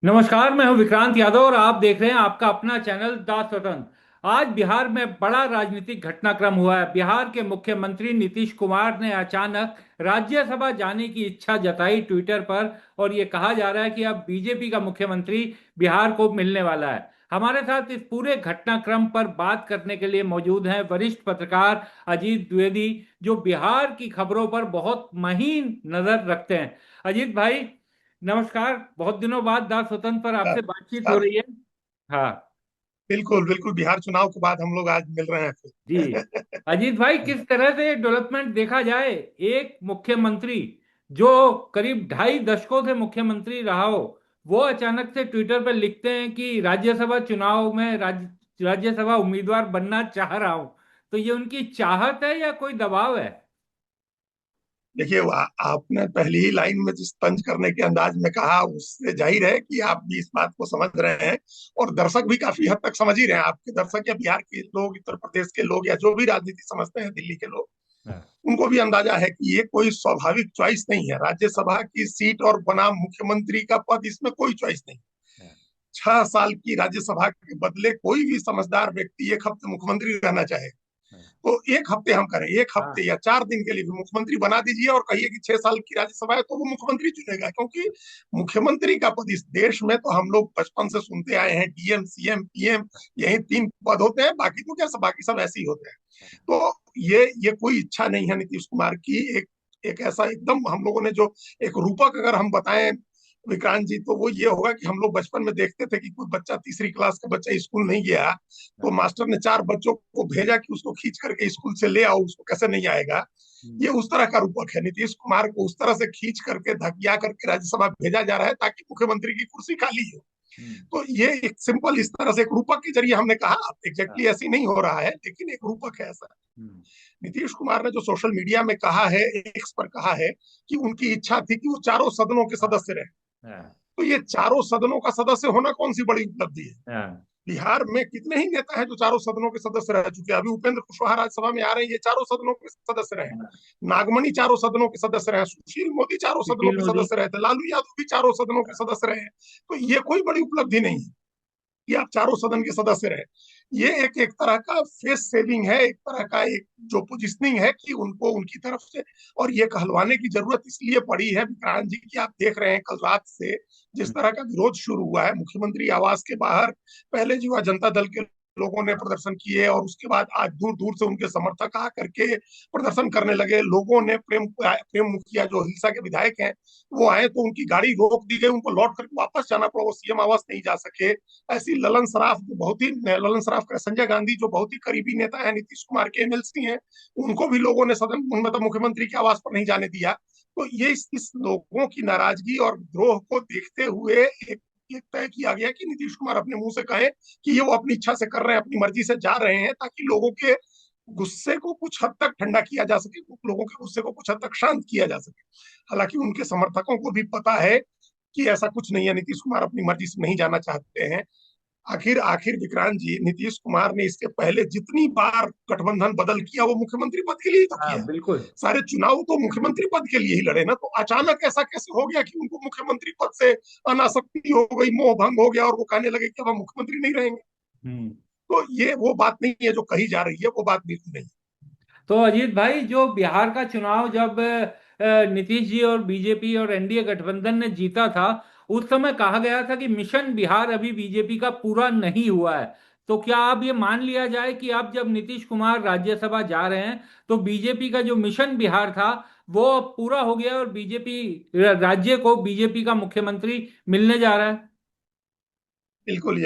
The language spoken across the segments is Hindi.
नमस्कार। मैं हूं विक्रांत यादव और आप देख रहे हैं आपका अपना चैनल द स्वतंत्र। आज बिहार में बड़ा राजनीतिक घटनाक्रम हुआ है। बिहार के मुख्यमंत्री नीतीश कुमार ने अचानक राज्यसभा जाने की इच्छा जताई ट्विटर पर, और ये कहा जा रहा है कि अब बीजेपी का मुख्यमंत्री बिहार को मिलने वाला है। हमारे साथ इस पूरे घटनाक्रम पर बात करने के लिए मौजूद हैं वरिष्ठ पत्रकार अजीत द्विवेदी, जो बिहार की खबरों पर बहुत महीन नजर रखते हैं। अजीत भाई, नमस्कार। बहुत दिनों बाद दास स्वतंत्र पर आपसे बातचीत हो नमस्कार। रही है। हाँ बिल्कुल बिल्कुल, बिहार चुनाव के बाद हम लोग आज मिल रहे हैं जी। फिर। अजीत भाई, किस तरह से डेवलपमेंट देखा जाए? एक मुख्यमंत्री जो करीब 2.5 दशकों से मुख्यमंत्री रहा हो, वो अचानक से ट्विटर पर लिखते हैं कि राज्यसभा चुनाव में राज्यसभा उम्मीदवार बनना चाह रहा हूं। तो ये उनकी चाहत है या कोई दबाव है? देखिए, आपने पहली ही लाइन में जिस तंज करने के अंदाज में कहा, उससे जाहिर है कि आप भी इस बात को समझ रहे हैं। और दर्शक भी काफी हद तक समझ ही रहे हैं। आपके दर्शक या बिहार के लोग, उत्तर प्रदेश के लोग, या जो भी राजनीति समझते हैं, दिल्ली के लोग, हाँ, उनको भी अंदाजा है कि ये कोई स्वाभाविक चॉइस नहीं है। राज्यसभा की सीट और बनाम मुख्यमंत्री का पद, इसमें कोई चॉइस नहीं। हाँ, 6 साल की राज्यसभा के बदले कोई भी समझदार व्यक्ति 1 हफ्ते मुख्यमंत्री रहना चाहे, हाँ, तो 1 हफ्ते हम करें, 1 हफ्ते हाँ, या 4 दिन के लिए भी मुख्यमंत्री बना दीजिए और कहिए कि 6 साल की राज्यसभा है, तो वो मुख्यमंत्री चुनेगा। क्योंकि मुख्यमंत्री का पद इस देश में तो हम लोग बचपन से सुनते आए हैं, डीएम सीएम पीएम, यही 3 पद होते हैं। बाकी तो क्या सब, बाकी सब ऐसे ही होते हैं। तो ये कोई इच्छा नहीं है नीतीश कुमार की। एक एक ऐसा एकदम हम लोगों ने जो एक रूपक अगर हम बताएं विक्रांत जी, तो वो ये होगा कि हम लोग बचपन में देखते थे कि कोई बच्चा, तीसरी क्लास का बच्चा स्कूल नहीं गया, तो हाँ, मास्टर ने 4 बच्चों को भेजा कि उसको खींच करके स्कूल से ले आओ, उसको कैसे नहीं आएगा। हम्म, ये उस तरह का रूपक है। नीतीश कुमार को उस तरह से खींच करके धकिया करके राज्यसभा भेजा जा रहा है ताकि मुख्यमंत्री की कुर्सी खाली हो। हम्म, तो ये एक सिंपल, इस तरह से एक रूपक के जरिए हमने कहा, हाँ, एग्जैक्टली ऐसी नहीं हो रहा है, लेकिन एक रूपक है ऐसा। हम्म, नीतीश कुमार ने जो सोशल मीडिया में कहा है, एक्स पर कहा है, कि उनकी इच्छा थी कि वो चारों सदनों के हाँ, सदस्य रहे। हाँ, तो ये चारों सदनों का सदस्य होना कौन सी बड़ी उपलब्धि है। हाँ, बिहार में कितने ही नेता हैं जो चारों सदनों के सदस्य रह चुके हैं। अभी उपेंद्र कुशवाहा राज्यसभा में आ रहे हैं, ये चारों सदनों के सदस्य रहे। हाँ, नागमणि चारों सदनों के सदस्य रहे, सुशील मोदी चारों सदनों सुशील के मोदी। सदस्य रहे थे, लालू यादव भी चारों सदनों के सदस्य रहे। तो ये कोई बड़ी उपलब्धि नहीं है कि आप चारों सदन के सदस्य रहे। ये एक एक तरह का फेस सेविंग है, एक तरह का एक जो पोजिशनिंग है कि उनको उनकी तरफ से। और ये कहलवाने की जरूरत इसलिए पड़ी है विक्रांत जी की, आप देख रहे हैं कल रात से जिस तरह का विरोध शुरू हुआ है मुख्यमंत्री आवास के बाहर। पहले युवा जनता दल के लोगों ने प्रदर्शन किए, और उसके बाद आज दूर दूर से उनके समर्थक आ करके प्रदर्शन करने लगे। लोगों ने प्रेम प्रेम मुखिया, जो हिलसा के विधायक हैं, वो आए तो उनकी गाड़ी रोक दी गई, उनको लौट करके वापस जाना पड़ा, वो सीएम आवास नहीं जा सके। ऐसी ललन सराफ, जो बहुत ही ललन सराफ का संजय गांधी, जो बहुत ही करीबी नेता है नीतीश कुमार के, एमएलसी हैं, उनको भी लोगों ने सदन, मतलब मुख्यमंत्री के आवास पर नहीं जाने दिया। तो ये इस लोगों की नाराजगी और विद्रोह को देखते हुए एक एक तय किया गया कि नीतीश कुमार अपने मुंह से कहें कि ये वो अपनी इच्छा से कर रहे हैं, अपनी मर्जी से जा रहे हैं, ताकि लोगों के गुस्से को कुछ हद तक ठंडा किया जा सके, लोगों के गुस्से को कुछ हद तक शांत किया जा सके। हालांकि उनके समर्थकों को भी पता है कि ऐसा कुछ नहीं है, नीतीश कुमार अपनी मर्जी से नहीं जाना चाहते हैं। आखिर आखिर विक्रांत जी, नीतीश कुमार ने इसके पहले जितनी बार गठबंधन बदल किया, वो मुख्यमंत्री पद के लिए ही तो हाँ, किया है। बिल्कुल। सारे चुनाव तो मुख्यमंत्री पद के लिए ही लड़े ना। तो अचानक ऐसा कैसे हो गया कि उनको मुख्यमंत्री पद से अनासक्ति हो गई, मोह भंग हो गया, और वो कहने लगे कि अब हम मुख्यमंत्री नहीं रहेंगे। हम्म। तो ये वो बात नहीं है जो कही जा रही है, वो बात बिल्कुल नहीं। तो अजीत भाई, जो बिहार का चुनाव जब नीतीश जी और बीजेपी और एनडीए गठबंधन ने जीता था, उस समय कहा गया था कि मिशन बिहार अभी बीजेपी का पूरा नहीं हुआ है। तो क्या अब ये मान लिया जाए कि अब जब नीतीश कुमार राज्यसभा जा रहे हैं, तो बीजेपी का जो मिशन बिहार था वो अब पूरा हो गया और बीजेपी राज्य को बीजेपी का मुख्यमंत्री मिलने जा रहा है? बिल्कुल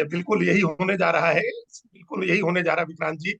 यही होने जा रहा है। बिल्कुल यही होने जा रहा है विक्रांत जी।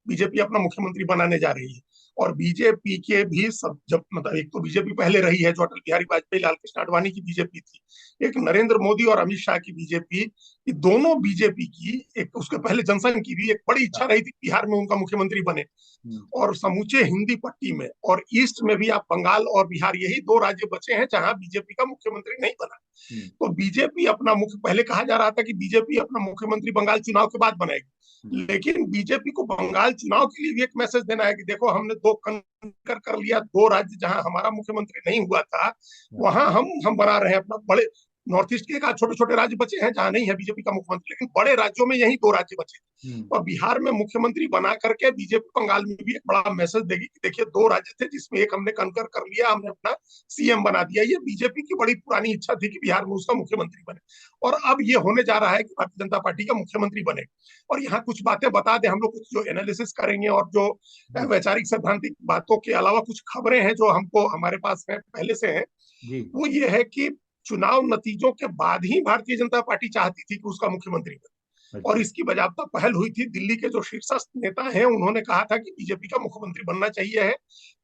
बीजेपी अपना मुख्यमंत्री बनाने जा रही है। और बीजेपी के भी सब, जब मतलब एक तो बीजेपी पहले रही है, जो अटल बिहारी वाजपेयी, लाल कृष्ण आडवाणी की बीजेपी थी, एक नरेंद्र मोदी और अमित शाह की बीजेपी, ये दोनों बीजेपी की, एक उसके पहले जनसंघ की भी एक बड़ी इच्छा रही थी बिहार में उनका मुख्यमंत्री बने। हम्म, और समूचे हिंदी पट्टी में और ईस्ट में भी, आप बंगाल और बिहार, यही 2 राज्य बचे हैं जहां बीजेपी का मुख्यमंत्री नहीं बना। हम्म, तो बीजेपी अपना मुख्य, पहले कहा जा रहा था कि बीजेपी अपना मुख्यमंत्री बंगाल चुनाव के बाद बनाएगी, हम्म, लेकिन बीजेपी को बंगाल चुनाव के लिए भी एक मैसेज देना है कि देखो, हमने दो कंकर कर लिया, 2 राज्य जहां हमारा मुख्यमंत्री नहीं हुआ था, हाँ, वहां हम बना रहे हैं अपना। बड़े नॉर्थ ईस्ट के एक आध छोटे छोटे राज्य बचे हैं जहां नहीं है बीजेपी का मुख्यमंत्री, लेकिन बड़े राज्यों में यही दो राज्य बचे। हम्म। और बिहार में मुख्यमंत्री बना करके बीजेपी बंगाल में भी एक बड़ा मैसेज देगी कि देखिए दो राज्य थे जिसमें एक हमने कनकर कर लिया, हमने अपना सीएम बना दिया। ये बीजेपी की बड़ी पुरानी इच्छा थी कि बिहार में उसका मुख्यमंत्री बने, और अब ये होने जा रहा है कि भारतीय जनता पार्टी का मुख्यमंत्री बने। और यहाँ कुछ बातें बता दें, हम लोग कुछ जो एनालिसिस करेंगे और जो हम्म। वैचारिक सैद्धांतिक बातों के अलावा कुछ खबरें हैं जो हमको हमारे पास है पहले से है। जी। वो ये है कि चुनाव नतीजों के बाद ही भारतीय जनता पार्टी चाहती थी कि उसका मुख्यमंत्री बने, और अच्छा। इसकी बजाबता पहल हुई थी। दिल्ली के जो शीर्षस्थ नेता हैं उन्होंने कहा था कि बीजेपी का मुख्यमंत्री बनना चाहिए है,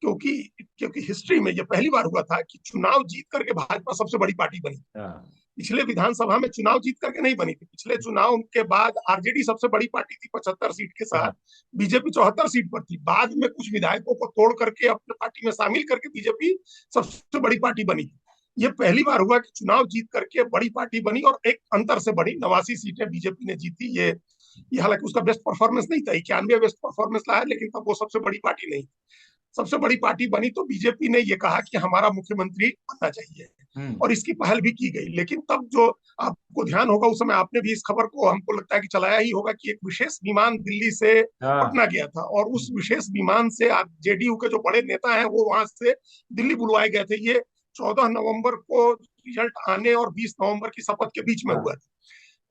क्योंकि क्योंकि हिस्ट्री में ये पहली बार हुआ था कि चुनाव जीत करके भाजपा सबसे बड़ी पार्टी बनी। हाँ। पिछले विधानसभा में चुनाव जीत करके नहीं बनी थी, पिछले चुनाव के बाद आरजेडी सबसे बड़ी पार्टी थी 75 सीट के साथ, हाँ। बीजेपी 74 सीट पर थी। बाद में कुछ विधायकों को तोड़ करके अपने पार्टी में शामिल करके बीजेपी सबसे बड़ी पार्टी बनी। ये पहली बार हुआ कि चुनाव जीत करके बड़ी पार्टी बनी, और एक अंतर से बड़ी 89 सीटें बीजेपी ने जीती। ये हालांकि उसका बेस्ट परफॉर्मेंस नहीं था, 91 बेस्ट परफॉर्मेंस लाया, लेकिन तब वो सबसे बड़ी पार्टी नहीं, सबसे बड़ी पार्टी बनी। तो बीजेपी ने ये कहा कि हमारा मुख्यमंत्री बनना चाहिए, हम्म। और इसकी पहल भी की गई। लेकिन तब जो आपको ध्यान होगा, उस समय आपने भी इस खबर को हमको लगता है कि चलाया ही होगा कि एक विशेष विमान दिल्ली से हाँ। पटना गया था, और उस विशेष विमान से जेडीयू के जो बड़े नेता हैं वो वहां से दिल्ली बुलवाए गए थे। ये 14 नवंबर को रिजल्ट आने और 20 नवंबर की शपथ के बीच में हाँ। हुआ था।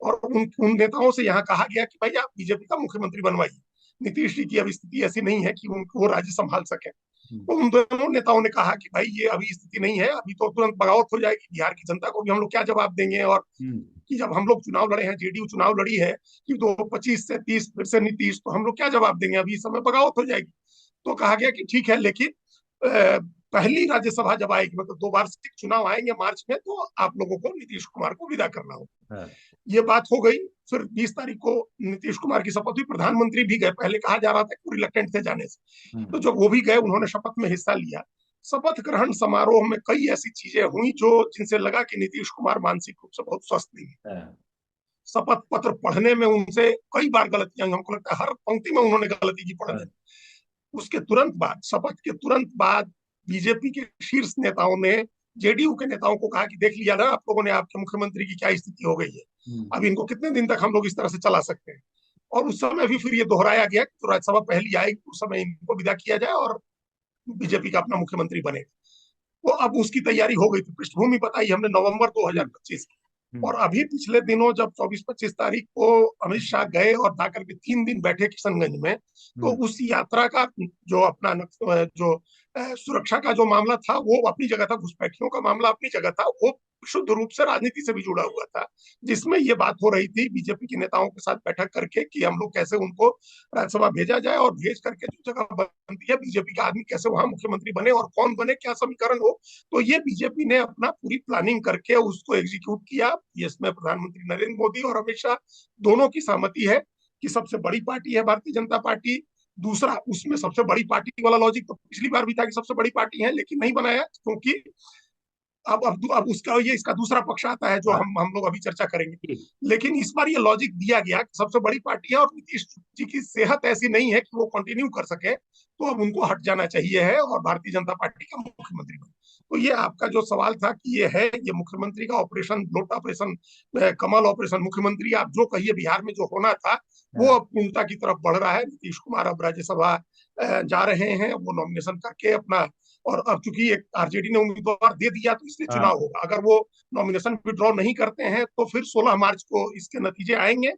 और उन नेताओं से यहाँ कहा गया कि भाई आप बीजेपी का मुख्यमंत्री बनवाइए, नीतीश जी की अब स्थिति ऐसी नहीं है कि उनको राज्य संभाल सके। हम्म। तो उन दोनों नेताओं ने कहा कि भाई ये अभी स्थिति नहीं है, अभी तो तुरंत बगावत हो जाएगी, बिहार की जनता को भी हम लोग क्या जवाब देंगे। और हम्म। कि जब हम लोग चुनाव लड़े हैं, जेडीयू चुनाव लड़ी है कि 2025 से 30 फिर से नीतीश, तो हम लोग क्या जवाब देंगे, अभी इस समय बगावत हो जाएगी। तो कहा गया कि ठीक है, लेकिन पहली राज्यसभा जब आएगी, मतलब दो वार्षिक चुनाव आएंगे मार्च में, तो आप लोगों को नीतीश कुमार को विदा करना होगा। हाँ। ये बात हो गई। फिर 20 तारीख को नीतीश कुमार की शपथ हुई, प्रधानमंत्री भी गए। पहले कहा जा रहा था कि वो रिलक्टेंट थे जाने से, तो हम्म। जब वो भी गए, उन्होंने शपथ में हिस्सा लिया। शपथ ग्रहण समारोह में कई ऐसी चीजें हुई जो जिनसे लगा कि नीतीश कुमार मानसिक रूप से बहुत स्वस्थ नहीं है। हाँ। शपथ पत्र पढ़ने में उनसे कई बार गलतियां हुई, हमको लगता है हर पंक्ति में उन्होंने गलती की पढ़ने हाँ। में। उसके तुरंत बाद, शपथ के तुरंत बाद, बीजेपी के शीर्ष नेताओं ने जेडीयू के नेताओं को कहा कि देख लिया ना आप लोगों ने, आपके मुख्यमंत्री की क्या स्थिति हो गई है, हम्म। अब इनको कितने दिन तक हम लोग इस तरह से चला सकते हैं। और उस समय भी फिर ये दोहराया गया कि तो राज्यसभा पहली आएगी उस समय इनको विदा किया जाए और बीजेपी का अपना मुख्यमंत्री बने। तो अब उसकी तैयारी हो गई थी, पृष्ठभूमि बताई हमने नवंबर जी। 2025 की। हम्म। और अभी पिछले दिनों जब 24-25 तारीख को अमित शाह गए और जाकर के 3 दिन बैठे किशनगंज में, तो हम्म। उस यात्रा का जो अपना जो सुरक्षा का जो मामला था वो अपनी जगह था, घुसपैठियों का मामला अपनी जगह था, वो शुद्ध रूप से राजनीति से भी जुड़ा हुआ था, जिसमें ये बात हो रही थी बीजेपी के नेताओं के साथ बैठक करके कि हम लोग कैसे उनको राज्यसभा भेजा जाए, और भेज करके जो जगह बनती है बीजेपी का आदमी कैसे वहां मुख्यमंत्री बने, और कौन बने, क्या समीकरण हो। तो ये बीजेपी ने अपना पूरी प्लानिंग करके उसको एग्जीक्यूट किया। इसमें प्रधानमंत्री नरेंद्र मोदी और अमित शाह दोनों की सहमति है कि सबसे बड़ी पार्टी है भारतीय जनता पार्टी। दूसरा, उसमें सबसे बड़ी पार्टी वाला लॉजिक तो पिछली बार भी था कि सबसे बड़ी पार्टी है, लेकिन नहीं बनाया, क्योंकि अब उसका ये इसका दूसरा पक्ष आता है जो हाँ। हम लोग अभी चर्चा करेंगे। जी। लेकिन इस बार ये लॉजिक दिया गया कि सबसे बड़ी पार्टी है और नीतीश जी की सेहत ऐसी नहीं है कि वो कंटिन्यू कर सके, तो अब उनको हट जाना चाहिए है और भारतीय जनता पार्टी का मुख्यमंत्री बने। तो ये आपका जो सवाल था कि ये है, ये मुख्यमंत्री का ऑपरेशन, ब्लोट ऑपरेशन, कमल ऑपरेशन, मुख्यमंत्री आप जो कहिए, बिहार में जो होना था वो हाँ। अब पूर्णता की तरफ बढ़ रहा है। नीतीश कुमार अब राज्यसभा जा रहे हैं, वो नॉमिनेशन करके अपना, और अब चूंकि एक आरजेडी ने उम्मीदवार दे दिया तो इसलिए हाँ। चुनाव होगा। अगर वो नॉमिनेशन विड्रॉ नहीं करते हैं तो फिर 16 मार्च को इसके नतीजे आएंगे।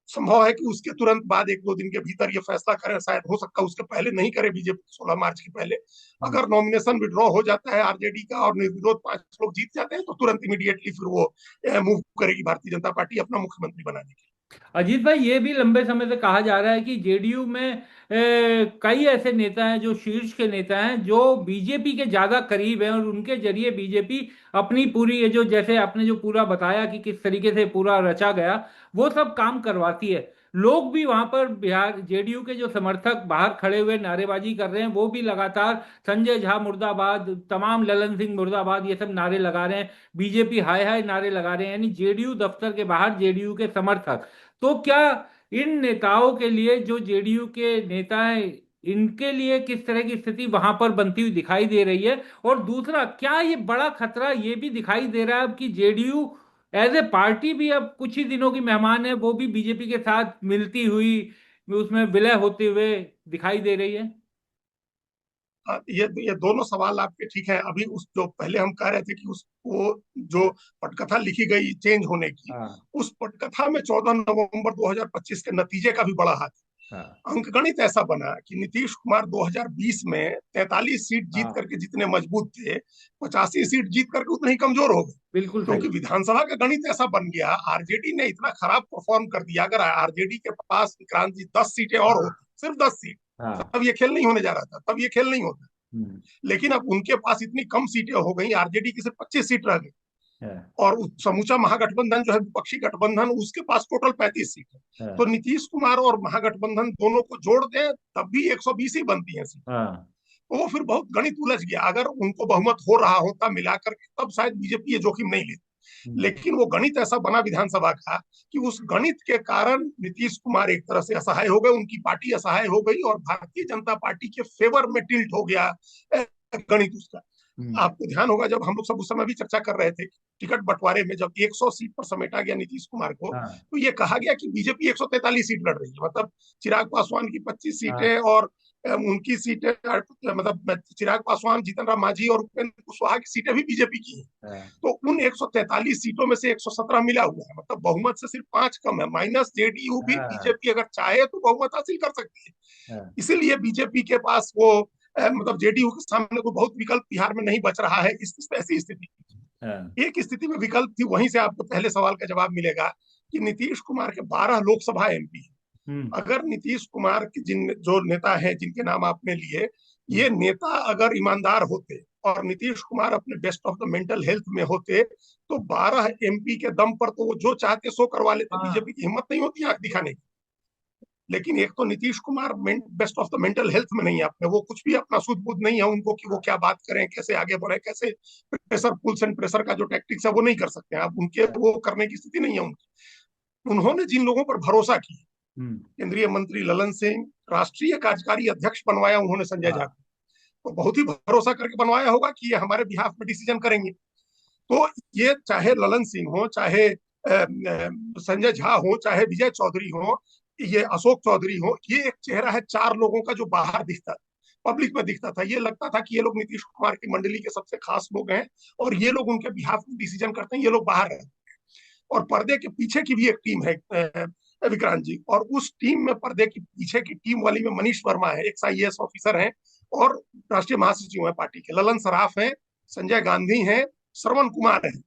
संभव है कि उसके तुरंत बाद 1-2 दिन के भीतर ये फैसला करें, शायद हो सकता है उसके पहले नहीं करे बीजेपी 16 मार्च के पहले। हम्म। अगर नॉमिनेशन विड्रॉ हो जाता है आरजेडी का और निर्विरोध 5 लोग जीत जाते हैं, तो तुरंत इमीडिएटली फिर वो मूव करेगी भारतीय जनता पार्टी अपना मुख्यमंत्री बनाने के अजीत भाई, ये भी लंबे समय से कहा जा रहा है कि जेडीयू में कई ऐसे नेता हैं जो शीर्ष के नेता हैं जो बीजेपी के ज्यादा करीब हैं और उनके जरिए बीजेपी अपनी पूरी, ये जो जैसे आपने जो पूरा बताया कि किस तरीके से पूरा रचा गया, वो सब काम करवाती है। लोग भी वहां पर, बिहार जेडीयू के जो समर्थक बाहर खड़े हुए नारेबाजी कर रहे हैं, वो भी लगातार संजय झा मुर्दाबाद, तमाम ललन सिंह मुर्दाबाद, ये सब नारे लगा रहे हैं। बीजेपी हाय हाय नारे लगा रहे हैं, यानी जेडीयू दफ्तर के बाहर जेडीयू के समर्थक। तो क्या इन नेताओं के लिए, जो जेडीयू के नेता हैं, इनके लिए किस तरह की स्थिति वहां पर बनती हुई दिखाई दे रही है? और दूसरा, क्या ये बड़ा खतरा ये भी दिखाई दे रहा है अब कि जेडीयू एज ए पार्टी भी अब कुछ ही दिनों की मेहमान है, वो भी बीजेपी के साथ मिलती हुई उसमें विलय होते हुए दिखाई दे रही है? हाँ, ये दोनों सवाल आपके ठीक है। अभी उस जो पहले हम कह रहे थे कि उस वो जो पटकथा लिखी गई चेंज होने की, हाँ, उस पटकथा में 14 नवंबर 2025 के नतीजे का भी बड़ा हाथ हाँ, है। अंकगणित ऐसा बना कि नीतीश कुमार 2020 में 43 सीट जीत हाँ, करके जितने मजबूत थे, 85 सीट जीत करके उतने ही कमजोर हो गए। बिल्कुल क्योंकि सही। विधानसभा का गणित ऐसा बन गया, आरजेडी ने इतना खराब परफॉर्म कर दिया। अगर आरजेडी के पास विक्रांत जी 10 सीटें और हाँ, होती, सिर्फ 10 सीट, हाँ, तब ये खेल नहीं होने जा रहा था, तब ये खेल नहीं होता। हम्म, लेकिन अब उनके पास इतनी कम सीटें हो गई, आरजेडी की सिर्फ 25 सीट रह गई, हाँ, और समूचा महागठबंधन जो है विपक्षी गठबंधन, उसके पास टोटल 35 सीट है। तो हाँ, नीतीश कुमार और महागठबंधन दोनों को जोड़ दें तब भी 120 ही बनती है सीट। हाँ, तो वो फिर बहुत गणित उलझ गया। अगर उनको बहुमत हो रहा होता मिलाकर के, तब शायद बीजेपी ये जोखिम नहीं लेती। हम्म, लेकिन वो गणित ऐसा बना विधानसभा का कि उस गणित के कारण नीतीश कुमार एक तरह से असहाय हो गए, उनकी पार्टी असहाय हो गई, और भारतीय जनता पार्टी के फेवर में टिल्ट हो गया गणित उसका। हम्म, आपको ध्यान होगा, जब हम लोग सब उस समय भी चर्चा कर रहे थे, टिकट बंटवारे में जब 100 सीट पर समेटा गया नीतीश कुमार को, हाँ, तो ये कहा गया कि बीजेपी 143 सीट लड़ रही है। मतलब चिराग पासवान की 25 हाँ, सीटें और उनकी सीटें, मतलब चिराग पासवान, जीतन राम मांझी और उपेंद्र कुशवाहा की सीटें भी बीजेपी की हैं। हाँ, तो उन 143 सीटों में से 117 मिला हुआ है, मतलब बहुमत से सिर्फ 5 कम है, माइनस जेडीयू भी। हाँ, बीजेपी अगर चाहे तो बहुमत हासिल कर सकती है। हाँ, इसीलिए बीजेपी के पास वो मतलब जेडीयू के सामने कोई बहुत विकल्प बिहार में नहीं बच रहा है इस ऐसी स्थिति। हाँ, एक स्थिति में विकल्प थी, वहीं से आपको पहले सवाल का जवाब मिलेगा कि नीतीश कुमार के 12 लोकसभा एमपी हैं। हम्म, अगर नीतीश कुमार के जिन जो नेता हैं जिनके नाम आपने लिए, हम्म, ये नेता अगर ईमानदार होते और नीतीश कुमार अपने best of the mental health में होते, तो 12 एमपी के दम पर तो वो जो चाहते सो करवा लेते। हाँ, बीजेपी की हिम्मत नहीं होती आंख दिखाने की। लेकिन एक तो Nitish Kumar best of the mental health में नहीं है अपने, वो कुछ भी अपना सूझ बूझ नहीं है उनको कि वो क्या बात करें, कैसे आगे बढ़े, कैसे प्रेशर पुल्स एंड प्रेशर का जो टैक्टिक्स है वो नहीं कर सकते हैं आप उनके, वो करने की स्थिति नहीं है उनकी। उन्होंने जिन लोगों पर भरोसा किया, हम्म, केंद्रीय मंत्री ललन सिंह, राष्ट्रीय कार्यकारी अध्यक्ष बनवाया उन्होंने संजय झा हाँ, को, तो बहुत ही भरोसा करके बनवाया होगा कि ये हमारे बिहाफ में डिसीजन करेंगे। तो ये चाहे ललन सिंह हो, चाहे संजय झा हो, चाहे विजय चौधरी हो, ये अशोक चौधरी हो, ये एक चेहरा है 4 लोगों का जो बाहर दिखता था, पब्लिक में दिखता था। ये लगता था कि ये लोग नीतीश कुमार की मंडली के सबसे खास लोग हैं, और ये लोग उनके बिहाफ में डिसीजन करते हैं, ये लोग बाहर रहते हैं। और पर्दे के पीछे की भी एक टीम है, विक्रांत जी, और उस टीम में, पर्दे के पीछे की टीम वाली में मनीष वर्मा है, एक आईएएस ऑफिसर हैं, और राष्ट्रीय महासचिव है पार्टी के, ललन सराफ हैं, संजय गांधी हैं, श्रवण कुमार हैं।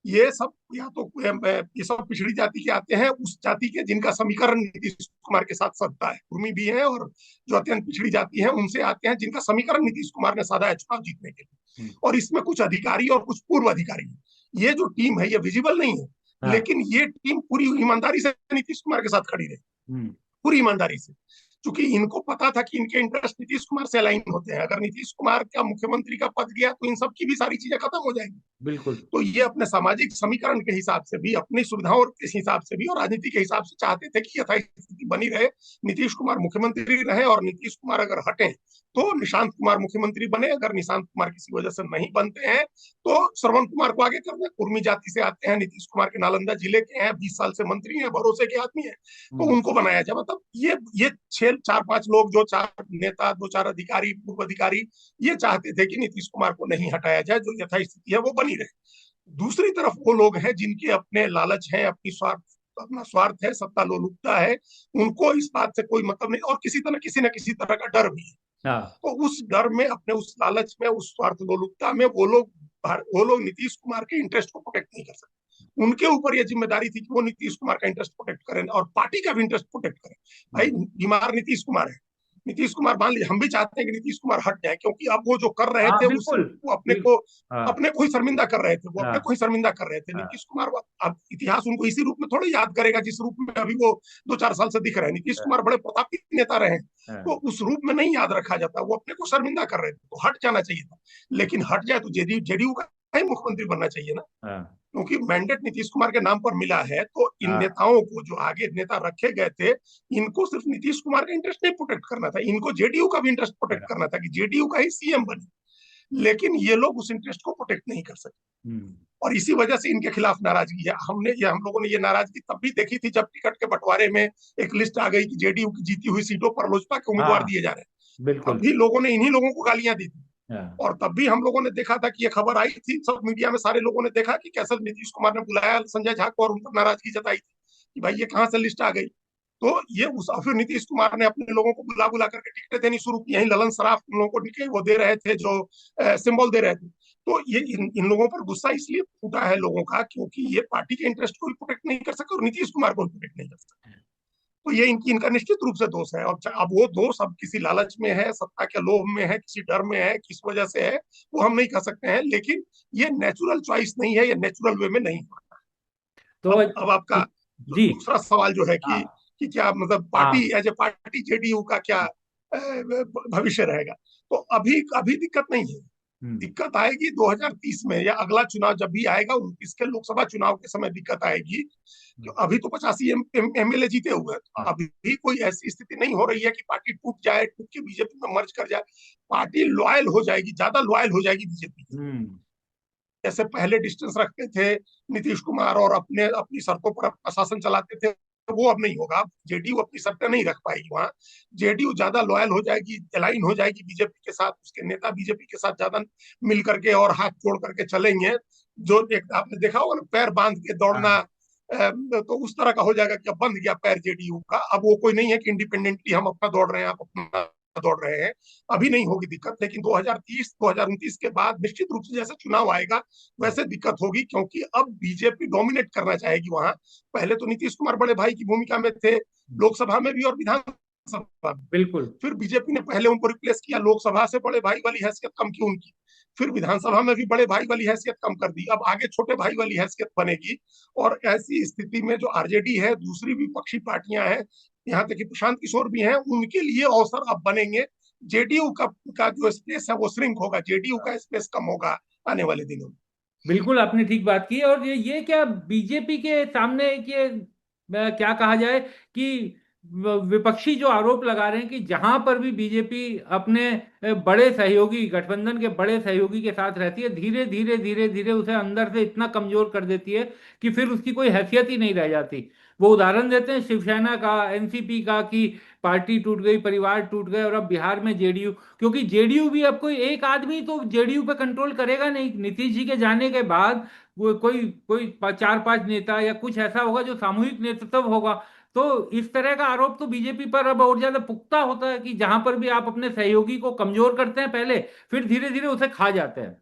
ये सब या तो ये सब पिछड़ी जाति के आते हैं, उस जाति के जिनका समीकरण नीतीश कुमार के साथ सधता है, कुर्मी भी है, और जो अत्यंत पिछड़ी जाति है उनसे आते हैं जिनका समीकरण नीतीश कुमार ने साधा है चुनाव जीतने के लिए। हम्म, और इसमें कुछ अधिकारी और कुछ पूर्व अधिकारी हैं। ये जो टीम है ये विजिबल नहीं है, हाँ, लेकिन ये टीम पूरी ईमानदारी से नीतीश कुमार के साथ खड़ी रही, हम्म, पूरी ईमानदारी से। क्योंकि इनको पता था कि इनके इंटरेस्ट नीतीश कुमार से अलाइन होते हैं। अगर नीतीश कुमार का मुख्यमंत्री का पद गया तो इन सब की भी सारी चीजें खत्म हो जाएंगी। बिल्कुल, तो ये अपने सामाजिक समीकरण के हिसाब से भी, अपनी सुविधाओं के हिसाब से भी, और राजनीति के हिसाब से चाहते थे कि यथास्थिति बनी रहे, नीतीश कुमार मुख्यमंत्री रहे, और नीतीश कुमार अगर हटे तो निशांत कुमार मुख्यमंत्री बने, अगर निशांत कुमार किसी वजह से नहीं बनते हैं तो श्रवण कुमार को आगे कर दे। कुर्मी जाति से आते हैं, नीतीश कुमार के नालंदा जिले के हैं, 20 साल से मंत्री हैं, भरोसे के आदमी है, तो हम्म, उनको बनाया जाए। मतलब ये 6 4 5 लोग, जो 4 नेता, 2 4 अधिकारी, पूर्व अधिकारी, ये चाहते थे कि नीतीश कुमार को नहीं हटाया जाए, जो यथास्थिति है वो बनी रहे। दूसरी तरफ वो लोग हैं जिनके अपने लालच है, अपना स्वार्थ है, सत्ता लोलुपता है, उनको इस बात से कोई मतलब नहीं, और किसी न किसी तरह का डर भी है। हाँ, तो उस डर में, अपने उस लालच में, उस स्वार्थ लोलुपता में, वो लोग नीतीश कुमार के इंटरेस्ट को प्रोटेक्ट नहीं कर सकते। उनके ऊपर यह जिम्मेदारी थी कि वो नीतीश कुमार का इंटरेस्ट प्रोटेक्ट करें और पार्टी का भी इंटरेस्ट प्रोटेक्ट करें। भाई, हम्म, बीमार नीतीश कुमार है, नीतीश कुमार, मान लीजिए हम भी चाहते हैं कि नीतीश कुमार हट जाए, क्योंकि अब वो जो कर रहे हाँ, थे उससे बिल्कुल, वो अपने बिल्कुल, को हाँ, अपने को ही शर्मिंदा कर रहे थे, वो अपने को हाँ, ही शर्मिंदा कर रहे थे। हाँ, नीतीश कुमार, अब इतिहास उनको इसी रूप में थोड़ी याद करेगा जिस रूप में अभी वो 2 4 साल से दिख रहे हैं। नीतीश कुमार बड़े प्रतापी नेता रहे हैं, तो हाँ, उस रूप में नहीं याद रखा जाता। वो अपने को शर्मिंदा कर रहे थे, तो हट जाना चाहिए था। लेकिन हट जाए तो जेडीयू जेडीयू का ही मुख्यमंत्री बनना चाहिए ना, हाँ। क्योंकि मैंडेट नीतीश कुमार के नाम पर मिला है। तो इन हाँ। नेताओं को, जो आगे नेता रखे गए थे, इनको सिर्फ नीतीश कुमार का इंटरेस्ट नहीं प्रोटेक्ट करना था, इनको जेडीयू का भी इंटरेस्ट प्रोटेक्ट करना था कि जेडीयू का ही सीएम बने। लेकिन ये लोग उस इंटरेस्ट को प्रोटेक्ट नहीं कर सके, हम्म। और इसी वजह से इनके खिलाफ नाराजगी है। हम लोगों ने ये नाराजगी तब भी देखी थी जब टिकट के बंटवारे में एक लिस्ट आ गई कि जेडीयू की जीती हुई सीटों पर लोजपा के उम्मीदवार हाँ। दिए जा रहे हैं। तब बिल्कुल। भी लोगों ने इन्हीं लोगों को गालियां दी थी, हाँ। और तब भी हम लोगों ने देखा था कि ये खबर आई थी, सब मीडिया में सारे लोगों ने देखा कि कैसे नीतीश कुमार ने बुलाया संजय झा को और उन पर नाराजगी जताई थी कि भाई ये कहाँ से लिस्ट आ गई। तो ये उस फिर नीतीश कुमार ने अपने लोगों को बुला बुला करके टिकटें देनी शुरू की। यही ललन सराफ उन लोगों को वो दे रहे थे, जो सिंबल दे रहे थे। तो ये इन लोगों पर गुस्सा इसलिए फूटा है लोगों का, क्योंकि ये पार्टी के इंटरेस्ट को भी प्रोटेक्ट नहीं कर सके और नीतीश कुमार को भी प्रोटेक्ट नहीं कर सके। तो ये इनका निश्चित रूप से दोष है। और अब वो दोष अब किसी लालच में है, सत्ता के लोभ में है, किसी डर में है, किस वजह से है, वो हम नहीं कह सकते हैं। लेकिन ये नेचुरल चॉइस नहीं है, ये नेचुरल वे में नहीं हो। तो अब आपका जी। दूसरा सवाल जो है हाँ। कि क्या मतलब पार्टी, हाँ। एज ए पार्टी जेडीयू का क्या भविष्य रहेगा। तो अभी अभी दिक्कत नहीं है। हम्म। दिक्कत आएगी 2030 में, या अगला चुनाव जब भी आएगा, 29 के लोकसभा चुनाव के समय दिक्कत आएगी। तो अभी तो 85 एमएलए जीते हुए हैं, तो अभी कोई ऐसी स्थिति नहीं हो रही है कि पार्टी टूट जाए, टूट के बीजेपी में मर्ज कर जाए। पार्टी लॉयल हो जाएगी, ज्यादा लॉयल हो जाएगी बीजेपी के। हम्म। जैसे पहले डिस्टेंस रखते थे नीतीश कुमार और अपने अपनी शर्तों पर प्रशासन चलाते थे, वो अब नहीं होगा। जेडीयू अपनी शर्तें नहीं रख पाएगी वहां। जेडीयू ज्यादा लॉयल हो जाएगी, अलाइन हो जाएगी बीजेपी के साथ, उसके नेता बीजेपी के साथ ज्यादा मिल करके और हाथ जोड़ करके चलेंगे। जो एक आपने देखा होगा ना, पैर बांध के दौड़ना, हाँ। तो उस तरह का हो जाएगा कि अब बंध गया पैर जेडीयू का। अब वो कोई नहीं है कि इंडिपेंडेंटली हम अपना दौड़ रहे हैं, आप अपना दौड़ रहे हैं। अभी नहीं होगी दिक्कत, लेकिन 2030 2029 के बाद निश्चित रूप से जैसे चुनाव आएगा वैसे दिक्कत होगी, क्योंकि अब बीजेपी डोमिनेट करना चाहेगी वहां। पहले तो नीतीश कुमार बड़े भाई की भूमिका में थे, लोकसभा में भी और विधानसभा में। बिल्कुल। फिर बीजेपी ने पहले उनको रिप्लेस किया, लोकसभा से बड़े भाई वाली हैसियत कम की उनकी। फिर विधानसभा में भी बड़े भाई वाली हैसियत कम कर दी, अब आगे छोटे भाई वाली हैसियत बनेगी। और ऐसी स्थिति में जो आरजेडी है, दूसरी विपक्षी पार्टियां हैं, यहाँ तक कि प्रशांत किशोर भी हैं, उनके लिए अवसर अब बनेंगे। जेडीयू का जो स्पेस है वो श्रिंक होगा, जेडीयू का स्पेस कम होगा आने वाले दिनों में। बिल्कुल आपने ठीक बात की। और ये क्या बीजेपी के सामने ये क्या कहा जाए कि विपक्षी जो आरोप लगा रहे हैं कि जहां पर भी बीजेपी अपने बड़े सहयोगी, गठबंधन के बड़े सहयोगी के साथ रहती है, धीरे धीरे धीरे धीरे उसे अंदर से इतना कमजोर कर देती है कि फिर उसकी कोई हैसियत ही नहीं रह जाती। वो उदाहरण देते हैं शिवसेना का, एनसीपी का, कि पार्टी टूट गई, परिवार टूट गए, और अब बिहार में जेडीयू। क्योंकि जेडीयू भी अब कोई एक आदमी तो जेडीयू पे कंट्रोल करेगा नहीं। नीतीश जी के जाने के बाद वो कोई कोई चार पांच नेता या कुछ ऐसा होगा जो सामूहिक नेतृत्व होगा। तो इस तरह का आरोप तो बीजेपी पर अब और ज्यादा पुख्ता होता है कि जहां पर भी आप अपने सहयोगी को कमजोर करते हैं पहले, फिर धीरे धीरे उसे खा जाते हैं।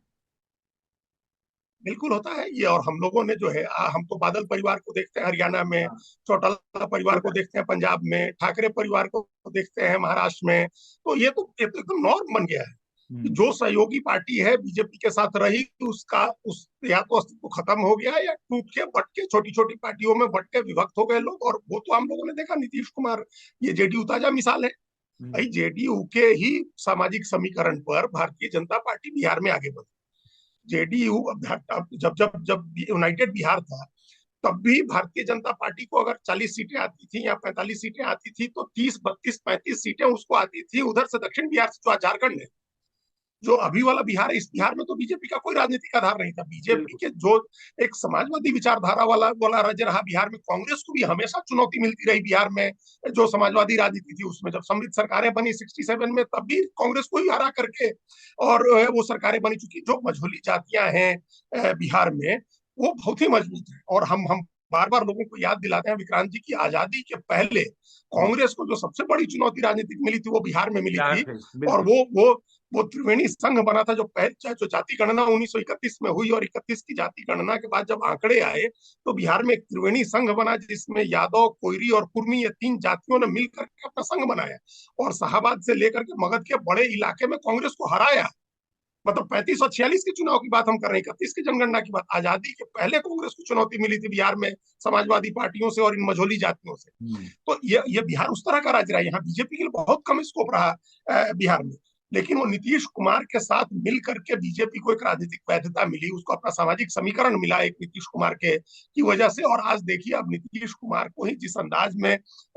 बिल्कुल होता है ये। और हम लोगों ने जो है, हम तो बादल परिवार को देखते हैं हरियाणा में, हाँ। चौटाला परिवार को देखते हैं पंजाब में, ठाकरे परिवार को देखते हैं महाराष्ट्र में। तो ये तो एकदम नॉर्म बन गया है कि हम्म। जो सहयोगी पार्टी है बीजेपी के साथ रही, उसका उस या तो अस्तित्व खत्म हो गया, या टूट के बट के छोटी छोटी पार्टियों में बट के विभक्त हो गए लोग। और वो तो हम लोगों ने देखा, नीतीश कुमार ये जेडीयू ताजा मिसाल है। भाई जेडीयू के ही सामाजिक समीकरण पर भारतीय जनता पार्टी बिहार में आगे बढ़ी। जेडीयू जब जब जब यूनाइटेड बिहार था, तब भी भारतीय जनता पार्टी को अगर 40 सीटें आती थी या 45 सीटें आती थी, तो 30 32 35 सीटें उसको आती थी उधर से, दक्षिण बिहार से, जो झारखंड है। जो अभी वाला बिहार है, इस बिहार में तो बीजेपी का कोई राजनीतिक आधार नहीं था। बीजेपी बिल्कुल। के जो एक समाजवादी विचारधारा वाला वाला राज्य रहा बिहार में, कांग्रेस को भी हमेशा चुनौती मिलती रही बिहार में। जो समाजवादी राजनीति थी उसमें, जब समृद्ध सरकारें बनी 67 में, तब भी कांग्रेस को ही हरा करके और वो सरकारें बनी। चुकी जो मझोली जातियां हैं बिहार में, वो बहुत ही मजबूत है। और हम बार बार लोगों को याद दिलाते हैं विक्रांत जी की, आजादी के पहले कांग्रेस को जो सबसे बड़ी चुनौती राजनीतिक मिली थी वो बिहार में मिली बिहार थी। से और बिल्कुल। वो त्रिवेणी संघ बना था, जो जाति गणना 1931 में हुई, और 31 की जाति गणना के बाद जब आंकड़े आए, तो बिहार में एक त्रिवेणी संघ बना, जिसमें यादव, कोयरी और कुर्मी, ये तीन जातियों ने मिलकर के अपना संघ बनाया और शाहबाद से लेकर के मगध के बड़े इलाके में कांग्रेस को हराया। मतलब 35 और 46 के चुनाव की बात हम कर रहे हैं, 31 की जनगणना की बात। आजादी के पहले कांग्रेस को चुनौती मिली थी बिहार में समाजवादी पार्टियों से और इन मझोली जातियों से। हम्म। तो ये बिहार उस तरह का राज्य रहा, यहाँ बीजेपी के लिए बहुत कम स्कोप रहा बिहार में। लेकिन वो नीतीश कुमार के साथ मिल करके बीजेपी को एक राजनीतिक वैधता मिली, उसको अपना सामाजिक समीकरण मिला एक नीतीश कुमार के की वजह से। और आज देखिए अब नीतीश कुमार को ही जिस अंदाज में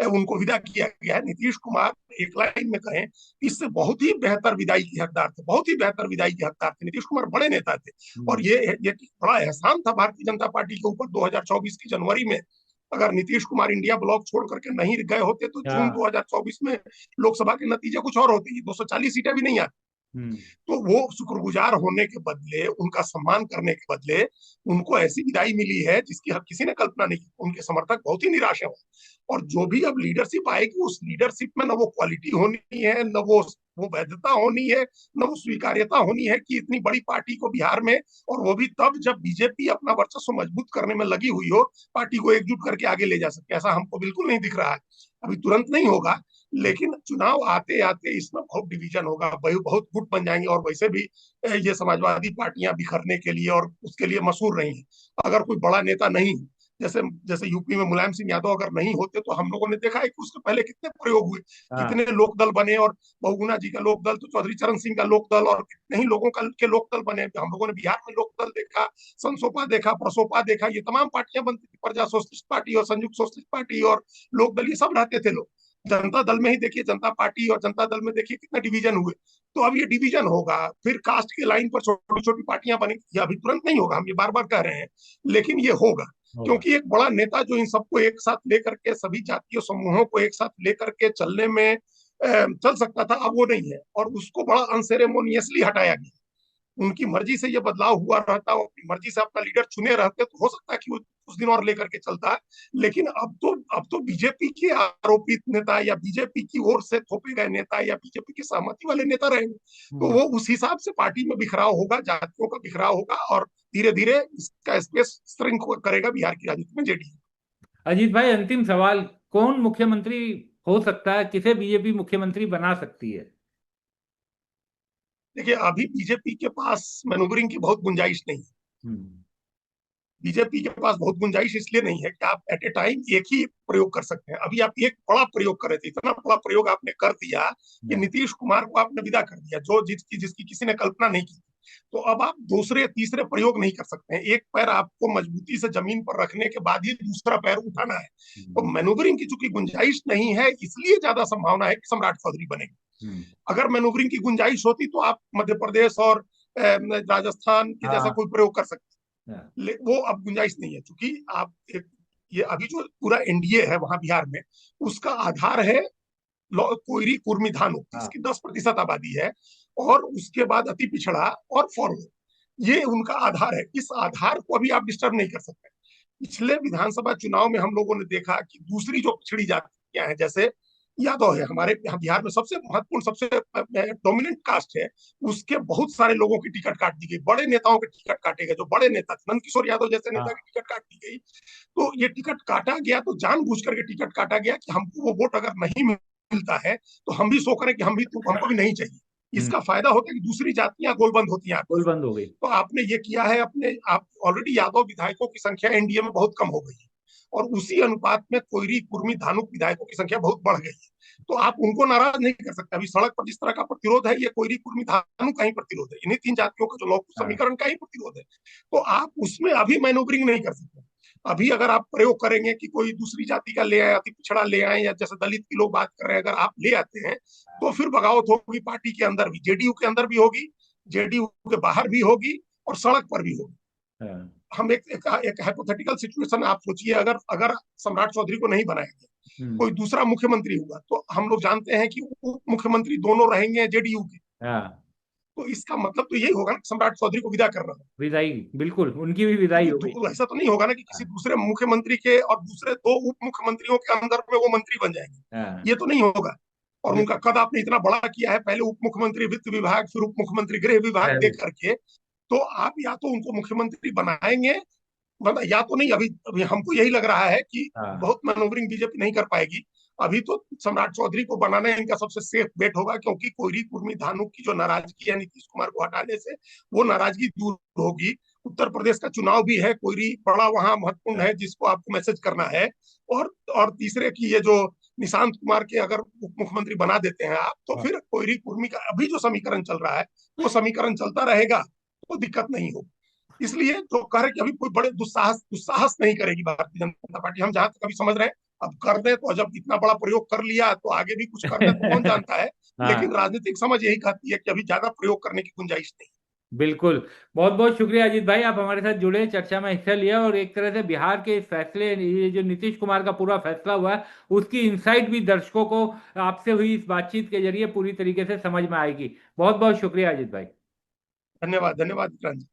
उनको विदा किया गया है, नीतीश कुमार एक लाइन में कहें, इससे बहुत ही बेहतर विदाई के हकदार थे, बहुत ही बेहतर विदाई के हकदार थे। नीतीश कुमार बड़े नेता थे और ये बड़ा एहसान था भारतीय जनता पार्टी के ऊपर 2024 की जनवरी में। अगर नीतीश कुमार इंडिया ब्लॉक छोड़ करके नहीं गए होते तो जून हाँ। 2024 में लोकसभा के नतीजे कुछ और होते, 240 सीटें भी नहीं आती। हम्म। तो वो शुक्रगुजार होने के बदले, उनका सम्मान करने के बदले उनको ऐसी विदाई मिली है जिसकी हर किसी ने कल्पना नहीं की। उनके समर्थक बहुत ही निराश है। और जो भी अब लीडरशिप आएगी, उस लीडरशिप में न वो क्वालिटी होनी है, न वो वैधता होनी है, न वो स्वीकार्यता होनी है कि इतनी बड़ी पार्टी को बिहार में, और वो भी तब जब बीजेपी अपना वर्चस्व मजबूत करने में लगी हुई हो, पार्टी को एकजुट करके आगे ले जा सके। ऐसा हमको बिल्कुल नहीं दिख रहा है। अभी तुरंत नहीं होगा, लेकिन चुनाव आते आते इसमें बहुत डिवीजन होगा, बहुत गुट बन जाएंगे। और वैसे भी ये समाजवादी पार्टियां बिखरने के लिए और उसके लिए मशहूर रही हैं। अगर कोई बड़ा नेता नहीं, जैसे जैसे यूपी में मुलायम सिंह यादव अगर नहीं होते, तो हम लोगों ने देखा है कि उसके पहले कितने प्रयोग हुए, हाँ। कितने लोक दल बने। और बहुगुणा जी का लोक दल, तो चौधरी चरण सिंह का लोक दल, और कितने ही लोगों के लोक दल बने। हम लोगों ने बिहार में लोक दल देखा, संसोपा देखा, प्रसोपा देखा, ये तमाम पार्टियां बनती थी, प्रजा सोशलिस्ट पार्टी और संयुक्त सोशलिस्ट पार्टी और लोक दल, ये सब रहते थे लोग। जनता दल में ही देखिए, जनता पार्टी और जनता दल में देखिए कितने डिवीजन हुए। तो अब ये डिवीजन होगा, फिर कास्ट के लाइन पर छोटी छोटी पार्टियां बनेंगी। अभी तुरंत नहीं होगा, हम ये बार बार कह रहे हैं, लेकिन ये होगा। होगा। क्योंकि एक बड़ा नेता जो इन सबको एक साथ लेकर के, सभी जातीय समूहों को एक साथ लेकर के चलने में चल सकता था, अब वो नहीं है। और उसको बड़ा अनसेरेमोनियसली हटाया गया। उनकी मर्जी से ये बदलाव हुआ रहता, वो अपनी मर्जी से अपना लीडर चुने रहते, तो हो सकता है कि वो कुछ दिन और लेकर के चलता है। लेकिन अब तो बीजेपी के आरोपित नेता या बीजेपी की ओर से थोपे गए नेता या बीजेपी की सहमति वाले नेता रहेंगे। तो हम्म। वो उस हिसाब से पार्टी में बिखराव होगा, जातियों का बिखराव होगा, और धीरे धीरे इसका स्पेस श्रिंक करेगा बिहार की राजनीति में जेडीयू। अजीत भाई, अंतिम सवाल, कौन मुख्यमंत्री हो सकता है, किसे बीजेपी मुख्यमंत्री बना सकती है? देखिए, अभी बीजेपी के पास मैनूवरिंग की बहुत गुंजाइश नहीं है। हम्म। बीजेपी के पास बहुत गुंजाइश इसलिए नहीं है कि आप एट ए टाइम एक ही प्रयोग कर सकते हैं। अभी आप एक बड़ा प्रयोग कर रहे थे, इतना बड़ा प्रयोग आपने कर दिया कि नीतीश कुमार को आपने विदा कर दिया, जो जिसकी किसी ने कल्पना नहीं की। तो अब आप दूसरे तीसरे प्रयोग नहीं कर सकते हैं। एक पैर आपको मजबूती से जमीन पर रखने के बाद ही दूसरा पैर उठाना है। तो मैनूवरिंग की चूंकि गुंजाइश नहीं है, इसलिए ज्यादा संभावना है कि सम्राट चौधरी बनेंगे। हम्म। अगर मैनूवरिंग की गुंजाइश होती तो आप मध्य प्रदेश और राजस्थान के जैसा हाँ। कोई प्रयोग कर सकते। हाँ। वो अब गुंजाइश नहीं है, क्योंकि आप ये अभी जो पूरा एनडीए है वहां बिहार में, उसका आधार है कोयरी कुर्मी धानु, हाँ। इसकी 10% आबादी है। और उसके बाद अति पिछड़ा और फॉरवर्ड, ये उनका आधार है। इस आधार को अभी आप डिस्टर्ब नहीं कर सकते। पिछले विधानसभा चुनाव में हम लोगों ने देखा कि दूसरी जो पिछड़ी जातियां हैं, जैसे यादव है हमारे यहाँ बिहार में सबसे महत्वपूर्ण, सबसे डोमिनेंट कास्ट है, उसके बहुत सारे लोगों की टिकट काट दी गई, बड़े नेताओं के टिकट काटे गए, जो बड़े नेता थे, नंद किशोर यादव जैसे नेता हाँ। की टिकट काट दी गई। तो ये टिकट काटा गया, तो जानबूझ करके टिकट काटा गया कि हमको वो वोट अगर नहीं मिलता है तो हम भी सो करें कि हमको भी नहीं चाहिए। हम्म। इसका फायदा होता है कि दूसरी जातियां गोलबंद होती हैं आपकी गोल ओर। बंद हो गई। तो आपने ये किया है, अपने आप ऑलरेडी यादव विधायकों की संख्या एनडीए में बहुत कम हो गई है, और उसी अनुपात में कोयरी कुर्मी धानुक विधायकों की संख्या बहुत बढ़ गई है। तो आप उनको नाराज नहीं कर सकते। अभी सड़क पर जिस तरह का प्रतिरोध है, ये कोयरी कुर्मी धानुक का ही प्रतिरोध है, इन्हीं तीन जातियों का जो लौह हाँ। समीकरण का ही प्रतिरोध है। तो आप उसमें अभी मैनोवरिंग नहीं कर सकते। अभी अगर आप प्रयोग करेंगे कि कोई दूसरी जाति का ले आए, अति पिछड़ा ले आए, या जैसे दलित की लोग बात कर रहे हैं, अगर आप ले आते हैं, तो फिर बगावत होगी पार्टी के अंदर भी, जेडीयू के अंदर भी होगी, जेडीयू के बाहर भी होगी, और सड़क पर भी होगी। हाँ। हम एक हाइपोथेटिकल सिचुएशन आप सोचिए, अगर अगर सम्राट चौधरी को नहीं बनाया गया, हम्म। कोई दूसरा मुख्यमंत्री हुआ, तो हम लोग जानते हैं कि उप मुख्यमंत्री दोनों रहेंगे जेडीयू के। हाँ। तो इसका मतलब तो यही होगा ना, सम्राट चौधरी को विदा करना है। विदाई, बिल्कुल उनकी भी विदाई क्योंकि हो गई। ऐसा तो नहीं होगा ना कि किसी हाँ। दूसरे मुख्यमंत्री के और दूसरे दो उप मुख्यमंत्रियों के अंदर में वो मंत्री बन जाएंगे, हाँ। ये तो नहीं होगा। और बिल्कुल। उनका कद आपने इतना बड़ा किया है, पहले उप मुख्यमंत्री वित्त विभाग, फिर उप मुख्यमंत्री गृह विभाग दे करके। तो आप या तो उनको मुख्यमंत्री बनाएंगे, मतलब या तो नहीं, अभी अभी हमको यही लग रहा है कि हाँ। बहुत मैनोवरिंग बीजेपी नहीं कर पाएगी। अभी तो सम्राट चौधरी को बनाना इनका सबसे सेफ बेट होगा, क्योंकि कोयरी कुर्मी धानुक की जो नाराजगी है नीतीश कुमार को हटाने से, वो नाराजगी दूर होगी। उत्तर प्रदेश का चुनाव भी है, कोयरी बड़ा वहां महत्वपूर्ण है जिसको आपको मैसेज करना है। और तीसरे की ये जो निशांत कुमार के अगर उप मुख्यमंत्री बना देते हैं आप, तो फिर कोयरी कुर्मी का अभी जो समीकरण चल रहा है वो समीकरण चलता रहेगा, तो दिक्कत नहीं होगी। इसलिए जो कह रहे कि अभी कोई बड़े दुस्साहस दुस्साहस नहीं करेगी भारतीय जनता पार्टी, हम जहां तक अभी समझ रहे हैं। अब कर दे तो, जब इतना बड़ा प्रयोग कर लिया तो आगे भी कुछ कर दे तो कौन जानता है। लेकिन हाँ, राजनीतिक समझ यही कहती है कि अभी ज्यादा प्रयोग करने की गुंजाइश नहीं। बिल्कुल। बहुत बहुत शुक्रिया अजीत भाई, आप हमारे साथ जुड़े, चर्चा में हिस्सा लिया और एक तरह से बिहार के इस फैसले, ये जो नीतीश कुमार का पूरा फैसला हुआ है उसकी इंसाइट भी दर्शकों को आपसे हुई इस बातचीत के जरिए पूरी तरीके से समझ में आएगी। बहुत बहुत शुक्रिया अजीत भाई। धन्यवाद, धन्यवाद विक्रांत जी।